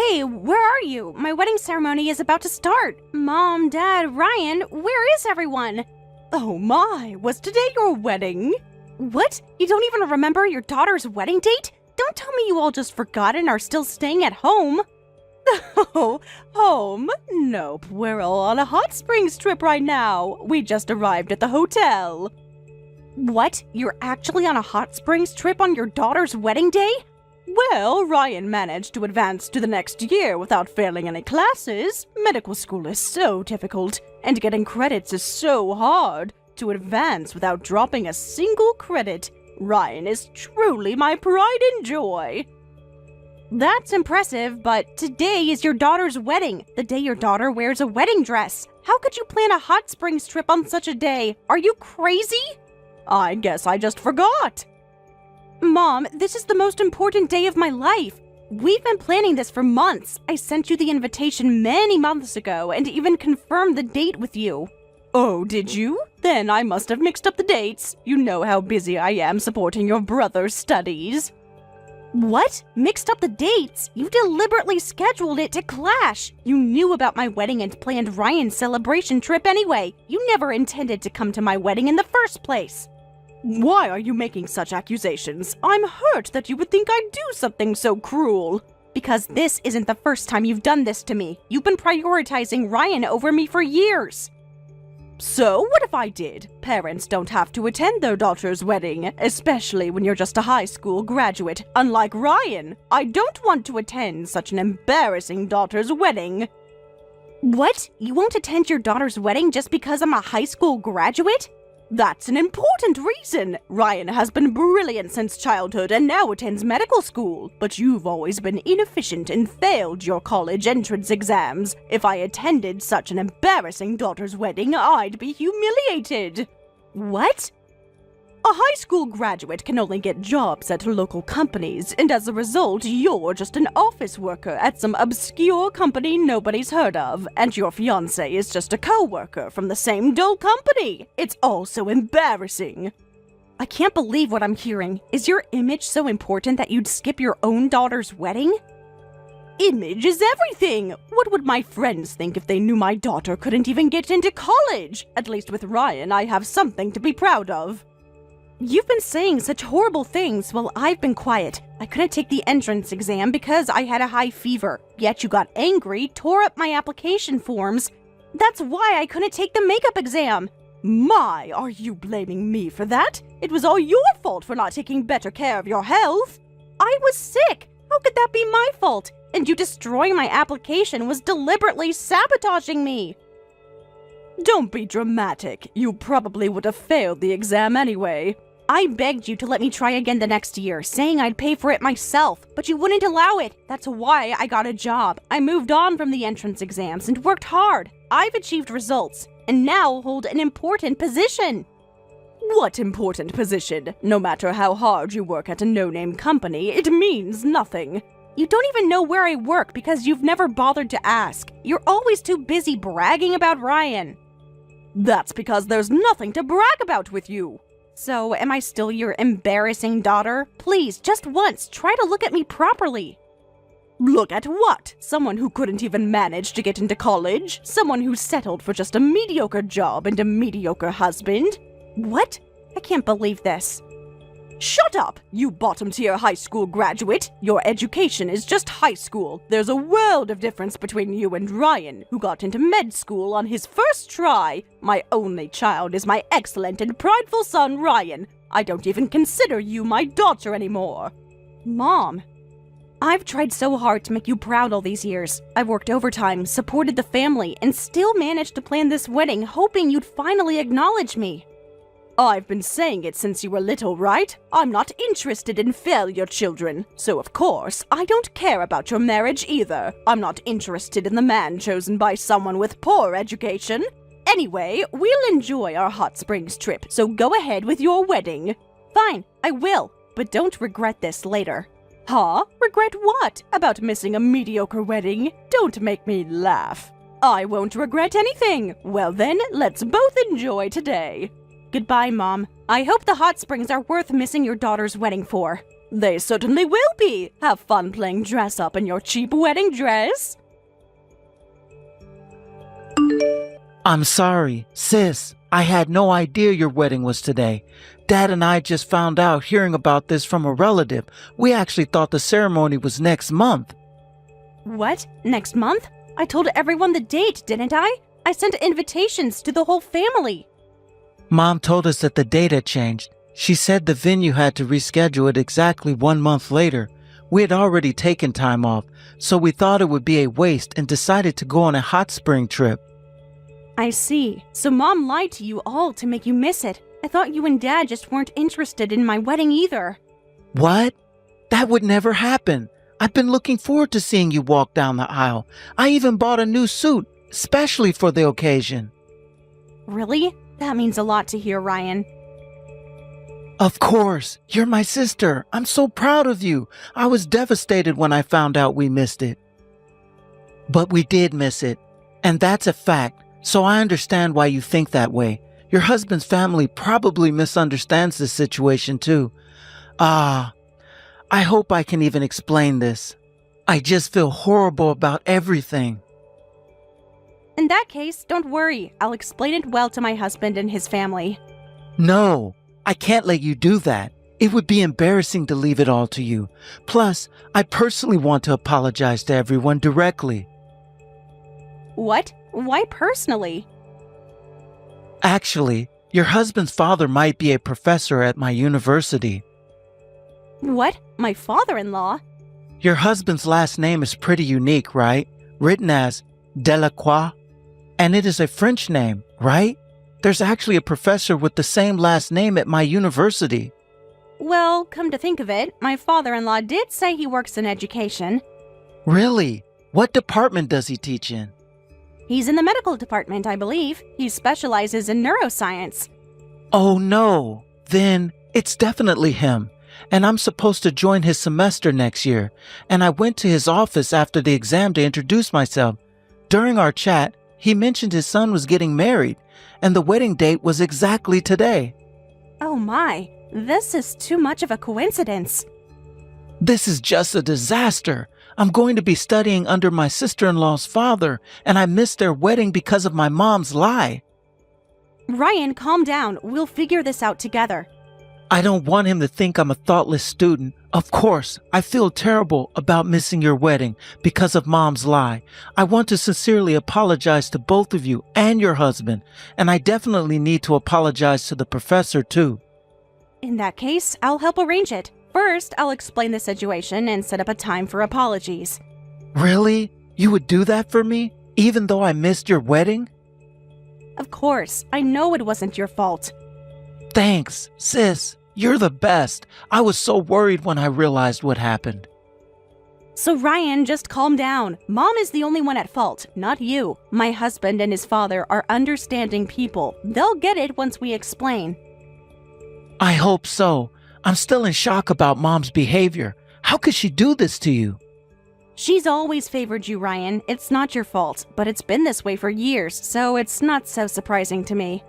Hey, where are you? My wedding ceremony is about to start. Mom, Dad, Ryan, where is everyone? Oh my, was today your wedding? What? You don't even remember your daughter's wedding date? Don't tell me you all just forgot and are still staying at home. Oh, home? Nope, we're all on a hot springs trip right now. We just arrived at the hotel. What? You're actually on a hot springs trip on your daughter's wedding day? Well, Ryan managed to advance to the next year without failing any classes. Medical school is so difficult, and getting credits is so hard. To advance without dropping a single credit, Ryan is truly my pride and joy. That's impressive, but today is your daughter's wedding, the day your daughter wears a wedding dress. How could you plan a hot springs trip on such a day? Are you crazy? I guess I just forgot. Mom, this is the most important day of my life. We've been planning this for months. I sent you the invitation many months ago and even confirmed the date with you. Oh, did you? Then I must have mixed up the dates. You know how busy I am supporting your brother's studies. What? Mixed up the dates? You deliberately scheduled it to clash. You knew about my wedding and planned Ryan's celebration trip anyway. You never intended to come to my wedding in the first place. Why are you making such accusations? I'm hurt that you would think I'd do something so cruel. Because this isn't the first time you've done this to me. You've been prioritizing Ryan over me for years. So, what if I did? Parents don't have to attend their daughter's wedding, especially when you're just a high school graduate. Unlike Ryan, I don't want to attend such an embarrassing daughter's wedding. What? You won't attend your daughter's wedding just because I'm a high school graduate? That's an important reason. Ryan has been brilliant since childhood and now attends medical school, but you've always been inefficient and failed your college entrance exams. If I attended such an embarrassing daughter's wedding, I'd be humiliated. What? A high school graduate can only get jobs at local companies, and as a result, you're just an office worker at some obscure company nobody's heard of, and your fiancé is just a co-worker from the same dull company. It's all so embarrassing. I can't believe what I'm hearing. Is your image so important that you'd skip your own daughter's wedding? Image is everything! What would my friends think if they knew my daughter couldn't even get into college? At least with Ryan, I have something to be proud of. You've been saying such horrible things while I've been quiet. I couldn't take the entrance exam because I had a high fever. Yet you got angry, tore up my application forms. That's why I couldn't take the makeup exam. My, are you blaming me for that? It was all your fault for not taking better care of your health. I was sick. How could that be my fault? And you destroying my application was deliberately sabotaging me. Don't be dramatic. You probably would have failed the exam anyway. I begged you to let me try again the next year, saying I'd pay for it myself, but you wouldn't allow it. That's why I got a job. I moved on from the entrance exams and worked hard. I've achieved results, and now hold an important position. What important position? No matter how hard you work at a no-name company, it means nothing. You don't even know where I work because you've never bothered to ask. You're always too busy bragging about Ryan. That's because there's nothing to brag about with you. So, am I still your embarrassing daughter? Please, just once, try to look at me properly. Look at what? Someone who couldn't even manage to get into college? Someone who settled for just a mediocre job and a mediocre husband? What? I can't believe this. Shut up, you bottom-tier high school graduate. Your education is just high school. There's a world of difference between you and Ryan, who got into med school on his first try. My only child is my excellent and prideful son, Ryan. I don't even consider you my daughter anymore. Mom, I've tried so hard to make you proud all these years. I've worked overtime, supported the family, and still managed to plan this wedding, hoping you'd finally acknowledge me. I've been saying it since you were little, right? I'm not interested in failure children. So of course, I don't care about your marriage either. I'm not interested in the man chosen by someone with poor education. Anyway, we'll enjoy our hot springs trip, so go ahead with your wedding. Fine, I will, but don't regret this later. Huh? Regret what? About missing a mediocre wedding? Don't make me laugh. I won't regret anything. Well then, let's both enjoy today. Goodbye, Mom. I hope the hot springs are worth missing your daughter's wedding for. They certainly will be. Have fun playing dress up in your cheap wedding dress. I'm sorry, sis. I had no idea your wedding was today. Dad and I just found out hearing about this from a relative. We actually thought the ceremony was next month. What? Next month? I told everyone the date, didn't I? I sent invitations to the whole family. Mom told us that the date had changed. She said the venue had to reschedule it exactly 1 month later. We had already taken time off, so we thought it would be a waste and decided to go on a hot spring trip. I see. So Mom lied to you all to make you miss it. I thought you and Dad just weren't interested in my wedding either. What? That would never happen. I've been looking forward to seeing you walk down the aisle. I even bought a new suit, especially for the occasion. Really? That means a lot to hear, Ryan. Of course. You're my sister. I'm so proud of you. I was devastated when I found out we missed it. But we did miss it. And that's a fact. So I understand why you think that way. Your husband's family probably misunderstands this situation too. I hope I can even explain this. I just feel horrible about everything. In that case, don't worry. I'll explain it well to my husband and his family. No, I can't let you do that. It would be embarrassing to leave it all to you. Plus, I personally want to apologize to everyone directly. What? Why personally? Actually, your husband's father might be a professor at my university. What? My father-in-law? Your husband's last name is pretty unique, right? Written as Delacroix. And it is a French name, right? There's actually a professor with the same last name at my university. Well, come to think of it, my father-in-law did say he works in education. Really? What department does he teach in? He's in the medical department, I believe. He specializes in neuroscience. Oh no, then it's definitely him. And I'm supposed to join his semester next year. And I went to his office after the exam to introduce myself. During our chat, he mentioned his son was getting married, and the wedding date was exactly today. Oh my, this is too much of a coincidence. This is just a disaster. I'm going to be studying under my sister-in-law's father, and I missed their wedding because of my mom's lie. Ryan, calm down. We'll figure this out together. I don't want him to think I'm a thoughtless student. Of course, I feel terrible about missing your wedding because of Mom's lie. I want to sincerely apologize to both of you and your husband, and I definitely need to apologize to the professor too. In that case, I'll help arrange it. First, I'll explain the situation and set up a time for apologies. Really? You would do that for me, even though I missed your wedding? Of course, I know it wasn't your fault. Thanks, sis. You're the best. I was so worried when I realized what happened. So Ryan, just calm down. Mom is the only one at fault, not you. My husband and his father are understanding people. They'll get it once we explain. I hope so. I'm still in shock about Mom's behavior. How could she do this to you? She's always favored you, Ryan. It's not your fault, but it's been this way for years, so it's not so surprising to me.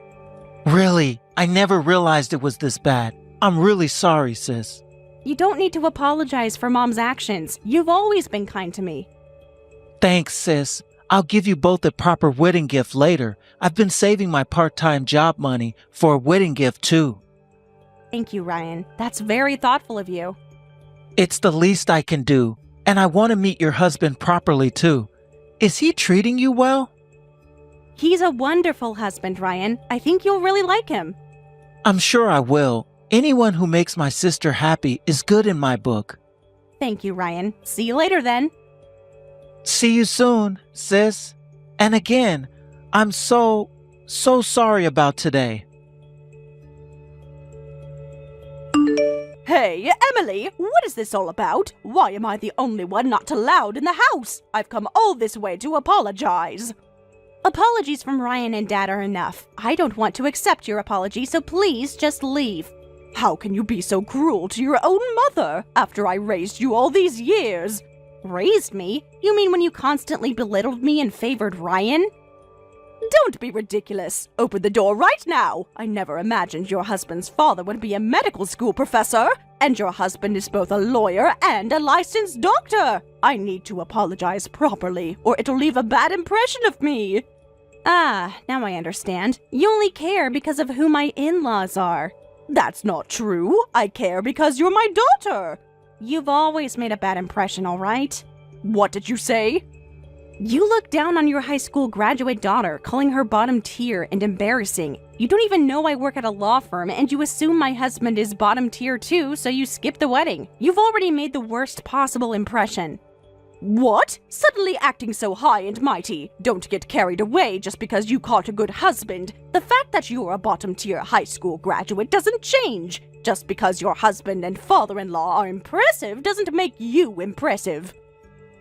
Really? I never realized it was this bad. I'm really sorry, sis. You don't need to apologize for Mom's actions. You've always been kind to me. Thanks, sis. I'll give you both a proper wedding gift later. I've been saving my part-time job money for a wedding gift too. Thank you, Ryan. That's very thoughtful of you. It's the least I can do, and I want to meet your husband properly too. Is he treating you well? He's a wonderful husband, Ryan. I think you'll really like him. I'm sure I will. Anyone who makes my sister happy is good in my book. Thank you, Ryan. See you later then. See you soon, sis. And again, I'm so sorry about today. Hey, Emily, what is this all about? Why am I the only one not allowed in the house? I've come all this way to apologize. Apologies from Ryan and Dad are enough. I don't want to accept your apology, so please just leave. How can you be so cruel to your own mother after I raised you all these years? Raised me? You mean when you constantly belittled me and favored Ryan? Don't be ridiculous. Open the door right now. I never imagined your husband's father would be a medical school professor. And your husband is both a lawyer and a licensed doctor. I need to apologize properly, or it'll leave a bad impression of me. Ah, now I understand. You only care because of who my in-laws are. That's not true. I care because you're my daughter. You've always made a bad impression, all right? What did you say? You look down on your high school graduate daughter, calling her bottom tier and embarrassing. You don't even know I work at a law firm, and you assume my husband is bottom tier too, so you skip the wedding. You've already made the worst possible impression. What? Suddenly acting so high and mighty. Don't get carried away just because you caught a good husband. The fact that you're a bottom-tier high school graduate doesn't change. Just because your husband and father-in-law are impressive doesn't make you impressive.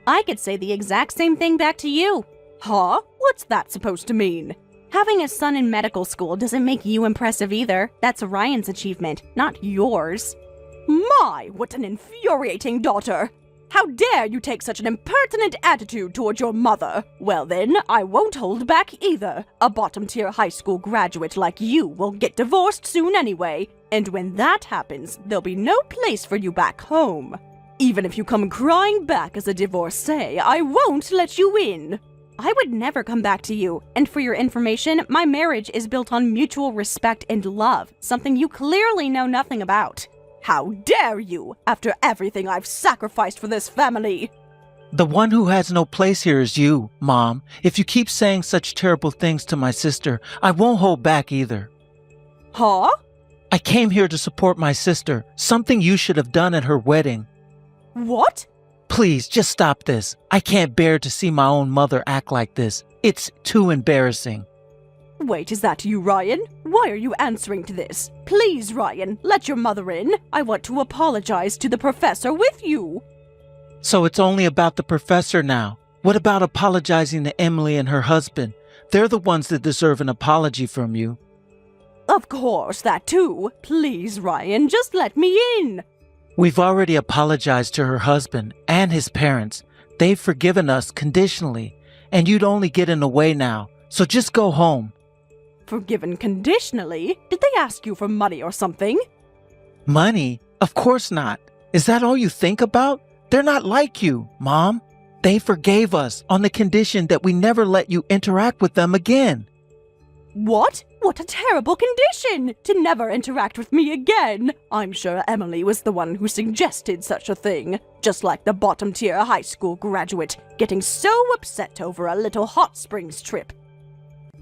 I could say the exact same thing back to you. Huh? What's that supposed to mean? Having a son in medical school doesn't make you impressive either. That's Ryan's achievement, not yours. My, what an infuriating daughter! How dare you take such an impertinent attitude toward your mother? Well then, I won't hold back either. A bottom-tier high school graduate like you will get divorced soon anyway, and when that happens, there'll be no place for you back home. Even if you come crying back as a divorcee, I won't let you in. I would never come back to you, and for your information, my marriage is built on mutual respect and love, something you clearly know nothing about. How dare you, after everything I've sacrificed for this family? The one who has no place here is you, Mom. If you keep saying such terrible things to my sister, I won't hold back either. Huh? I came here to support my sister, something you should have done at her wedding. What? Please, just stop this. I can't bear to see my own mother act like this. It's too embarrassing. Wait, is that you, Ryan? Why are you answering to this? Please, Ryan, let your mother in. I want to apologize to the professor with you. So it's only about the professor now. What about apologizing to Emily and her husband? They're the ones that deserve an apology from you. Of course, that too. Please, Ryan, just let me in. We've already apologized to her husband and his parents. They've forgiven us conditionally, and you'd only get in the way now. So just go home. Forgiven conditionally? Did they ask you for money or something? Money? Of course not. Is that all you think about? They're not like you, Mom. They forgave us on the condition that we never let you interact with them again. What? What a terrible condition! To never interact with me again! I'm sure Emily was the one who suggested such a thing. Just like the bottom-tier high school graduate, getting so upset over a little hot springs trip.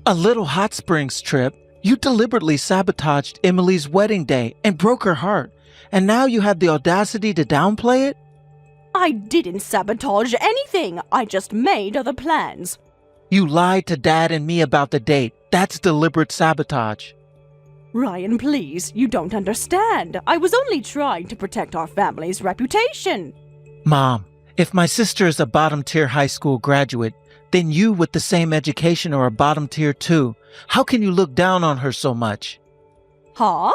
A little hot springs trip? You deliberately sabotaged Emily's wedding day and broke her heart, and now you have the audacity to downplay it? I didn't sabotage anything. I just made other plans. You lied to Dad and me about the date. That's deliberate sabotage. Ryan, please, you don't understand. I was only trying to protect our family's reputation. Mom, if my sister is a bottom-tier high school graduate, then you with the same education are a bottom tier too. How can you look down on her so much? Huh?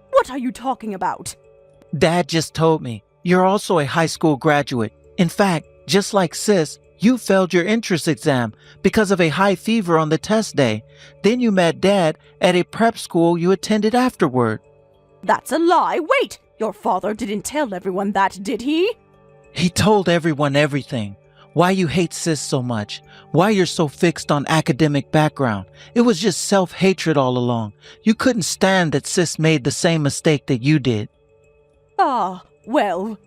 What are you talking about? Dad just told me. You're also a high school graduate. In fact, just like Sis, you failed your entrance exam because of a high fever on the test day. Then you met Dad at a prep school you attended afterward. That's a lie. Wait! Your father didn't tell everyone that, did he? He told everyone everything. Why you hate Sis so much. Why you're so fixed on academic background. It was just self-hatred all along. You couldn't stand that Sis made the same mistake that you did. Well,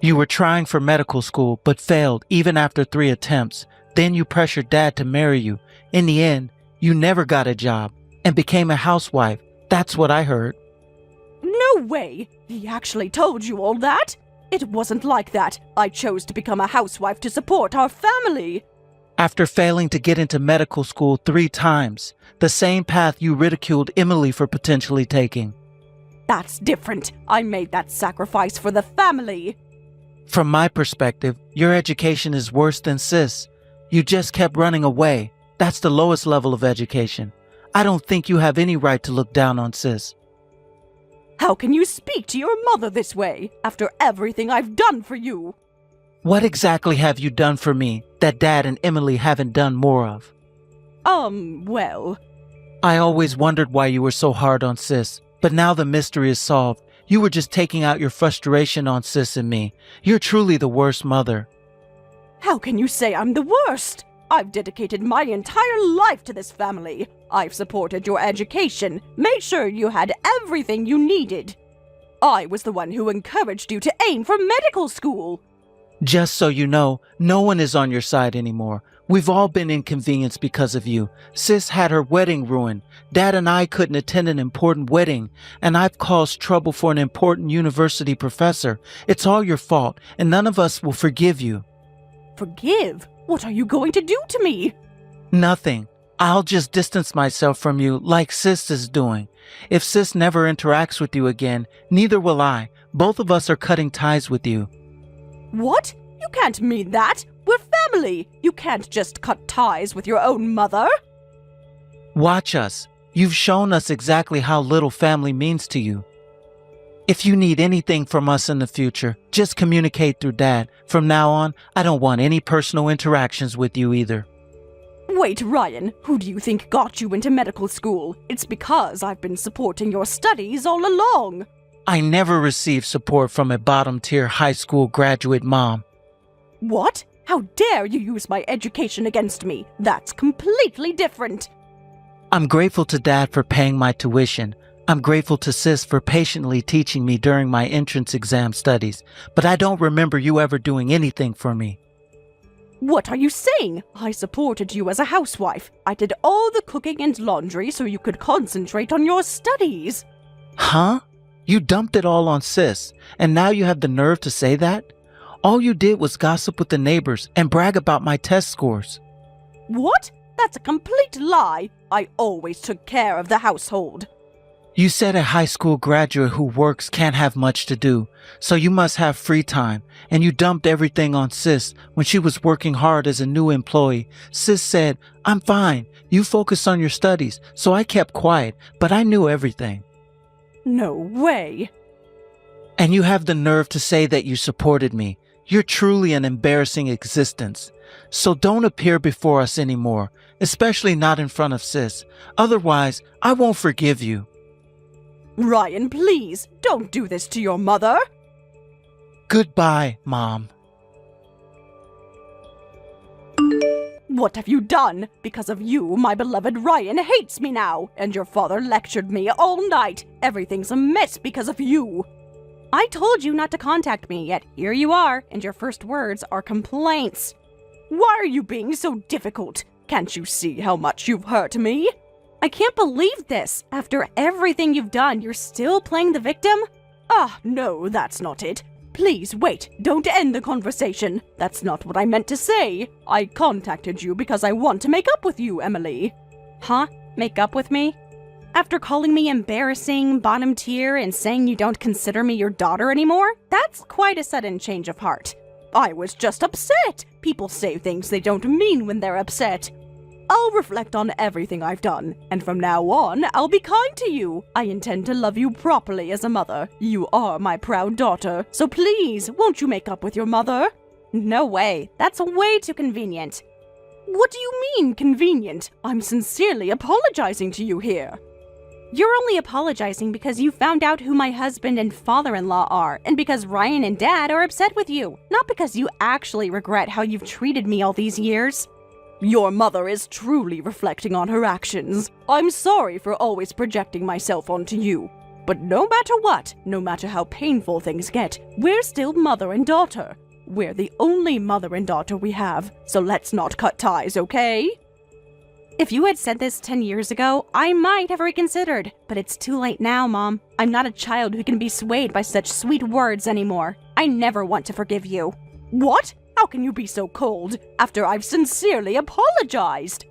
You were trying for medical school, but failed even after 3 attempts. Then you pressured Dad to marry you. In the end, you never got a job and became a housewife. That's what I heard. No way! He actually told you all that? It wasn't like that. I chose to become a housewife to support our family. After failing to get into medical school 3 times, the same path you ridiculed Emily for potentially taking. That's different. I made that sacrifice for the family. From my perspective, your education is worse than Sis. You just kept running away. That's the lowest level of education. I don't think you have any right to look down on Sis. How can you speak to your mother this way, after everything I've done for you? What exactly have you done for me that Dad and Emily haven't done more of? Well... I always wondered why you were so hard on Sis, but now the mystery is solved. You were just taking out your frustration on Sis and me. You're truly the worst mother. How can you say I'm the worst? I've dedicated my entire life to this family. I've supported your education, made sure you had everything you needed. I was the one who encouraged you to aim for medical school. Just so you know, no one is on your side anymore. We've all been inconvenienced because of you. Sis had her wedding ruined. Dad and I couldn't attend an important wedding, and I've caused trouble for an important university professor. It's all your fault, and none of us will forgive you. Forgive? What are you going to do to me? Nothing. I'll just distance myself from you like Sis is doing. If Sis never interacts with you again, neither will I. Both of us are cutting ties with you. What? You can't mean that. We're family. You can't just cut ties with your own mother. Watch us. You've shown us exactly how little family means to you. If you need anything from us in the future, just communicate through Dad. From now on, I don't want any personal interactions with you either. Wait, Ryan, who do you think got you into medical school? It's because I've been supporting your studies all along. I never received support from a bottom-tier high school graduate mom. What? How dare you use my education against me? That's completely different. I'm grateful to Dad for paying my tuition. I'm grateful to Sis for patiently teaching me during my entrance exam studies, but I don't remember you ever doing anything for me. What are you saying? I supported you as a housewife. I did all the cooking and laundry so you could concentrate on your studies. Huh? You dumped it all on Sis, and now you have the nerve to say that? All you did was gossip with the neighbors and brag about my test scores. What? That's a complete lie. I always took care of the household. You said a high school graduate who works can't have much to do, so you must have free time, and you dumped everything on Sis when she was working hard as a new employee. Sis said, "I'm fine, you focus on your studies," so I kept quiet, but I knew everything. No way. And you have the nerve to say that you supported me. You're truly an embarrassing existence. So don't appear before us anymore, especially not in front of Sis. Otherwise, I won't forgive you. Ryan, please, don't do this to your mother. Goodbye, Mom. What have you done? Because of you, my beloved Ryan hates me now, and your father lectured me all night. Everything's a mess because of you. I told you not to contact me, yet here you are, and your first words are complaints. Why are you being so difficult? Can't you see how much you've hurt me? I can't believe this. After everything you've done, you're still playing the victim? Ah, no, that's not it. Please, wait, don't end the conversation. That's not what I meant to say. I contacted you because I want to make up with you, Emily. Huh? Make up with me? After calling me embarrassing, bottom tier, and saying you don't consider me your daughter anymore? That's quite a sudden change of heart. I was just upset. People say things they don't mean when they're upset. I'll reflect on everything I've done, and from now on, I'll be kind to you. I intend to love you properly as a mother. You are my proud daughter, so please, won't you make up with your mother? No way. That's way too convenient. What do you mean, convenient? I'm sincerely apologizing to you here. You're only apologizing because you found out who my husband and father-in-law are, and because Ryan and Dad are upset with you, not because you actually regret how you've treated me all these years. Your mother is truly reflecting on her actions. I'm sorry for always projecting myself onto you. But no matter what, no matter how painful things get, we're still mother and daughter. We're the only mother and daughter we have, so let's not cut ties, okay? If you had said this 10 years ago, I might have reconsidered. But it's too late now, Mom. I'm not a child who can be swayed by such sweet words anymore. I never want to forgive you. What? How can you be so cold after I've sincerely apologized?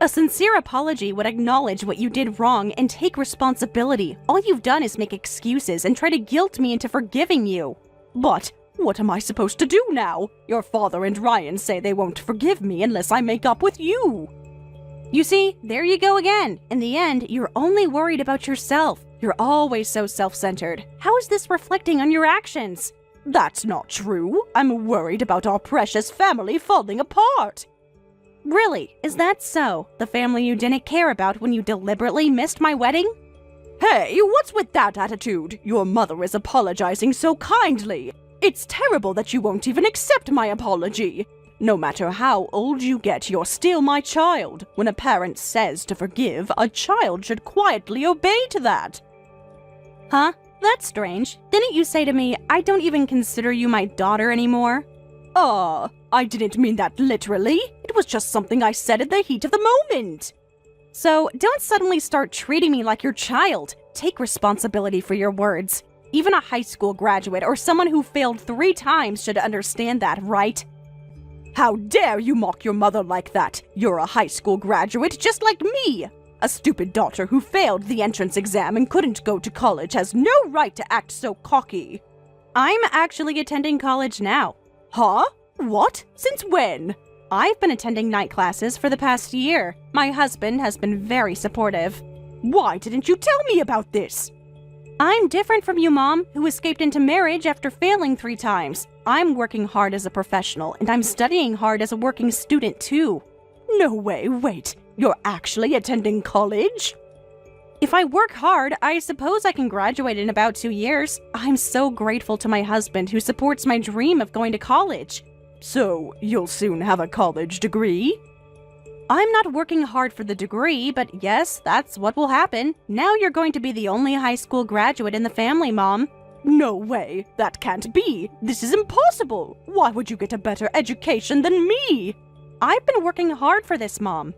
A sincere apology would acknowledge what you did wrong and take responsibility. All you've done is make excuses and try to guilt me into forgiving you. But what am I supposed to do now? Your father and Ryan say they won't forgive me unless I make up with you. You see, there you go again. In the end, you're only worried about yourself. You're always so self-centered. How is this reflecting on your actions? That's not true. I'm worried about our precious family falling apart. Really? Is that so? The family you didn't care about when you deliberately missed my wedding? Hey, what's with that attitude? Your mother is apologizing so kindly. It's terrible that you won't even accept my apology. No matter how old you get, you're still my child. When a parent says to forgive, a child should quietly obey to that. Huh? That's strange. Didn't you say to me, I don't even consider you my daughter anymore? I didn't mean that literally. It was just something I said in the heat of the moment. So, don't suddenly start treating me like your child. Take responsibility for your words. Even a high school graduate or someone who failed 3 times should understand that, right? How dare you mock your mother like that? You're a high school graduate just like me. A stupid daughter who failed the entrance exam and couldn't go to college has no right to act so cocky. I'm actually attending college now. Huh? What? Since when? I've been attending night classes for the past year. My husband has been very supportive. Why didn't you tell me about this? I'm different from you, Mom, who escaped into marriage after failing 3 times. I'm working hard as a professional, and I'm studying hard as a working student, too. No way, wait. You're actually attending college? If I work hard, I suppose I can graduate in about 2 years. I'm so grateful to my husband who supports my dream of going to college. So, you'll soon have a college degree? I'm not working hard for the degree, but yes, that's what will happen. Now you're going to be the only high school graduate in the family, Mom. No way, that can't be. This is impossible. Why would you get a better education than me? I've been working hard for this, Mom.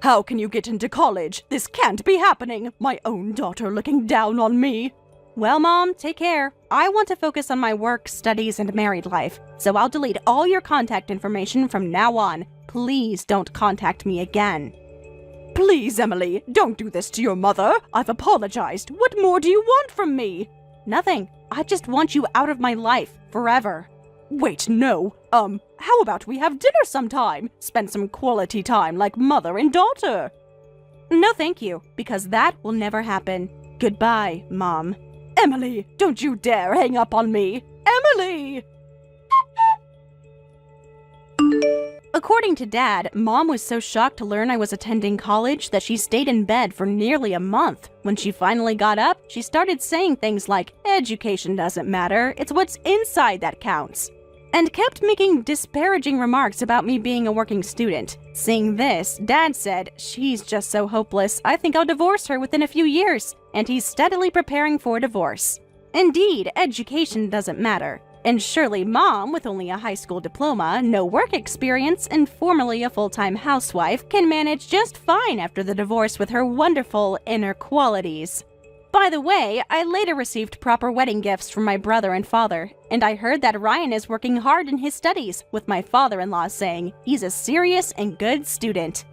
How can you get into college? This can't be happening. My own daughter looking down on me. Well, Mom, take care. I want to focus on my work, studies, and married life, so I'll delete all your contact information from now on. Please don't contact me again. Please, Emily, don't do this to your mother. I've apologized. What more do you want from me? Nothing. I just want you out of my life, forever. Wait, no. How about we have dinner sometime? Spend some quality time like mother and daughter. No, thank you, because that will never happen. Goodbye, Mom. Emily, don't you dare hang up on me. Emily! According to Dad, Mom was so shocked to learn I was attending college that she stayed in bed for nearly a month. When she finally got up, she started saying things like, education doesn't matter, it's what's inside that counts, and kept making disparaging remarks about me being a working student. Seeing this, Dad said, she's just so hopeless, I think I'll divorce her within a few years, and he's steadily preparing for divorce. Indeed, education doesn't matter. And surely Mom, with only a high school diploma, no work experience, and formerly a full-time housewife, can manage just fine after the divorce with her wonderful inner qualities. By the way, I later received proper wedding gifts from my brother and father, and I heard that Ryan is working hard in his studies, with my father-in-law saying he's a serious and good student.